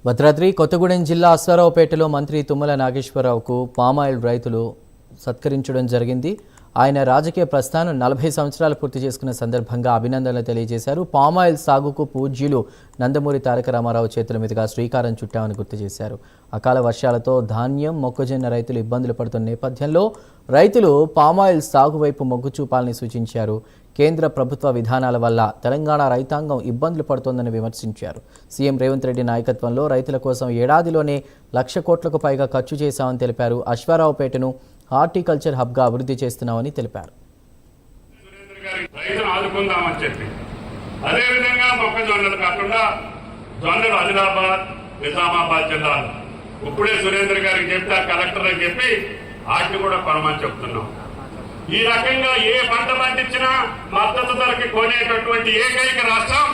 భద్రాద్రి కొత్తగూడెం జిల్లా అశ్వారావుపేటలో మంత్రి తుమ్మల నాగేశ్వరరావుకు పామాయిల్ రైతులు సత్కరించడం జరిగింది. ఆయన రాజకీయ ప్రస్థానం 40 సంవత్సరాలు పూర్తి చేసుకున్న సందర్భంగా అభినందనలు తెలియజేశారు. పామాయిల్ సాగుకు పూజ్యులు నందమూరి తారక రామారావు చేతుల మీదుగా శ్రీకారం చుట్టామని గుర్తు చేశారు. అకాల వర్షాలతో ధాన్యం, మొక్కజొన్న రైతులు ఇబ్బందులు పడుతున్న నేపథ్యంలో రైతులు పామాయిల్ సాగు వైపు మొగ్గు చూపాలని సూచించారు. కేంద్ర ప్రభుత్వ విధానాల వల్ల తెలంగాణ రైతాంగం ఇబ్బందులు పడుతోందని విమర్శించారు. సీఎం రేవంత్ రెడ్డి నాయకత్వంలో రైతుల కోసం ఏడాదిలోనే 1,00,000 కోట్లకు పైగా ఖర్చు చేశామని తెలిపారు. అశ్వారావుపేటను హార్టికల్చర్ హబ్గా అభివృద్ధి చేస్తున్నామని తెలిపారు. అదేవిధంగా మొక్కజొన్నలు కాకుండా జొన్నలు ఆదిలాబాద్, నిజామాబాద్ జిల్లాలు ఇప్పుడే సురేంద్ర గారికి చెప్తే కలెక్టర్ అని చెప్పి వాటిని కూడా కొనమని చెప్తున్నాం. ఈ రకంగా ఏ పంట పండించినా మద్దతు ధరకి కొనేటటువంటి ఏకైక రాష్ట్రం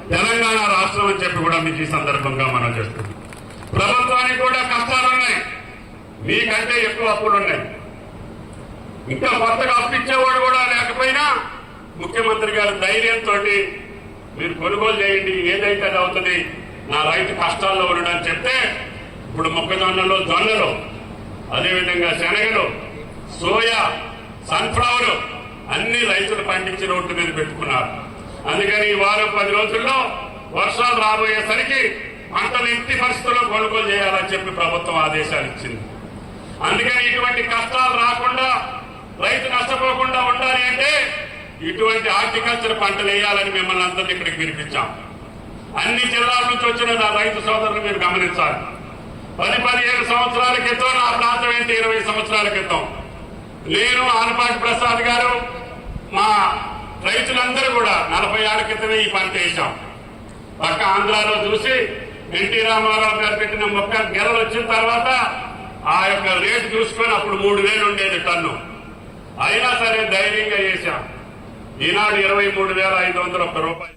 తెలంగాణ రాష్ట్రం అని చెప్పి కూడా మీకు ఈ సందర్భంగా మనం చేస్తున్నాం. ప్రభుత్వానికి కూడా కష్టాలున్నాయి, మీకంటే ఎక్కువ అప్పులున్నాయి. ఇంకా కొత్తగా అప్పిచ్చేవాడు కూడా లేకపోయినా ముఖ్యమంత్రి గారి ధైర్యంతో మీరు కొనుగోలు చేయండి, ఏదైతే అది అవుతుంది, నా రైతు కష్టాల్లో ఉండడని చెప్తే ఇప్పుడు మొక్కజొన్నలు, జొన్నలు, అదేవిధంగా శనగలు, సోయా, సన్ఫ్లవర్ అన్ని రైతులు పండించి రోడ్డు మీద పెట్టుకున్నారు. అందుకని ఈ వారం 10 రోజుల్లో వర్షాలు రాబోయేసరికి పంటలు ఇంటి పరిస్థితుల్లో కొనుగోలు చేయాలని చెప్పి ప్రభుత్వం ఆదేశాలు ఇచ్చింది. అందుకని ఇటువంటి కష్టాలు రాకుండా రైతు నష్టపోకుండా ఉండాలి అంటే ఇటువంటి హార్టికల్చర్ పంటలు వేయాలని మిమ్మల్ని అందరినీ ఇక్కడికి పిలిపించాం. అన్ని జిల్లాల నుంచి వచ్చిన నా రైతు సోదరులు మీరు గమనించాలి. 10-15 సంవత్సరాల క్రితం నా ప్రాంతం ఏంటి, 20 సంవత్సరాల క్రితం నేను, ఆనపాటి ప్రసాద్ గారు, మా రైతులందరూ కూడా 40 ఏళ్ల క్రితమే ఈ పంట వేసాం. పక్క ఆంధ్రాలో చూసి ఎన్టీ రామారావు గారు పెట్టిన మొక్క గెలలు వచ్చిన తర్వాత ఆ యొక్క రేటు చూసుకొని అప్పుడు 3,000 ఉండేది టన్ను. అయినా సరే ధైర్యంగా వేసాం. ఈనాడు 23,501 రూపాయలు.